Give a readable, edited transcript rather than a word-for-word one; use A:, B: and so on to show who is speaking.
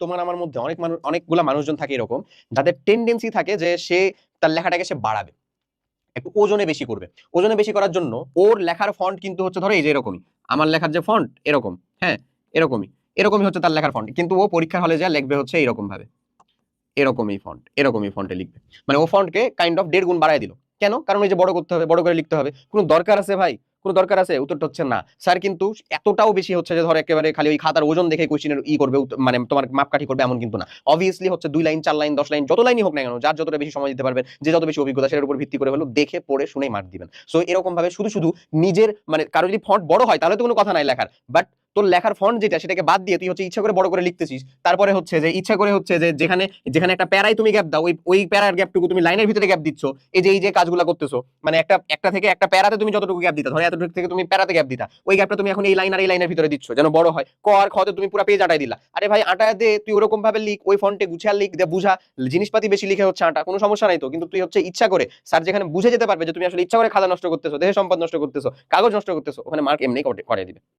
A: তোমার আমার মধ্যে অনেকগুলা মানুষজন থাকে এরকম, যাদের টেন্ডেন্সি থাকে যে সে তার লেখাটাকে সে বাড়াবে, একটু ওজনে বেশি করবে। ওজনে বেশি করার জন্য ওর লেখার ফন্ট কিন্তু হচ্ছে ধরো এই যে এরকমই, আমার লেখার যে ফন্ট এরকম, হ্যাঁ এরকমই, এরকমই হচ্ছে তার লেখার ফন্ট, কিন্তু ও পরীক্ষার হলে যা লিখবে হচ্ছে এরকম ভাবে, এরকমই ফন্টে লিখবে। মানে ও ফন্টকে কাইন্ড অফ 1.5 গুণ বাড়ায় দিল। কেন? কারণ এই যে বড় করতে হবে, বড় করে লিখতে হবে। কোনো দরকার আছে ভাই? কোনো দরকার আছে? উত্তরটা হচ্ছে না। স্যার কিন্তু এতটাও বেশি হচ্ছে যে ধর একেবারে খালি ওই খাতার ওজন দেখে কোশ্চেনের করবে, মানে তোমার মাপকাঠি করবে এমন কিন্তু না। অবভিয়াসলি হচ্ছে 2 লাইন 4 লাইন 10 লাইন যত লাইনই হোক না কেন, যার যতটা বেশি সময় দিতে পারবেন, যে যত বেশি অভিজ্ঞতা, সেটার উপর ভিত্তি করে হলো দেখে পড়ে শুনেই মার্ক দিবেন। সো এরকম ভাবে শুধু শুধু নিজের মানে কারো যদি ফন্ট বড় হয় তাহলে তো কোনো কথা নাই লেখার, বাট তোর লেখার ফন্ট যেটা সেটাকে বাদ দিয়ে তুই হচ্ছে ইচ্ছা করে বড় করে লিখতেছিস, তারপরে হচ্ছে যে ইচ্ছা করে হচ্ছে যে যেখানে যেখানে একটা প্যারায় তুমি গ্যাপ দাও, ওই প্যারার গ্যাপটুকু তুমি লাইনের ভিতরে গ্যাপ দিচ্ছ। এই যে কাজগুলো করতেছো, মানে একটা থেকে একটা প্যারাতে তুমি যতটুকু গ্যাপ দিতা, ধরো এতটুকু থেকে তুমি প্যারাতে গ্যাপ দিতা, ওই গ্যাপটা তুমি এখন এই লাইন আর এই লাইনের ভিতরে দিচ্ছ যেন বড় হয়। ক আর খতে তুমি পুরো পেজ আটাই দিলা। আরে ভাই আটায় দে, তুই ওরকম ভাবে লিখ, ওই ফন্টে গুছিয়ে লিখ, দে বুঝা, জিনিসপাতি বেশি লিখে হচ্ছে আটা, কোনো সমস্যা নাই তো। কিন্তু তুই হচ্ছে ইচ্ছা করে, স্যার যেখানে বুঝে যেতে পারবে যে তুমি আসলে ইচ্ছা করে খাতা নষ্ট করতেছো, দেহে সম্পদ নষ্ট করতেছো, কাগজ নষ্ট করতেছো, ওখানে মার্ক এমনি করে দিবে।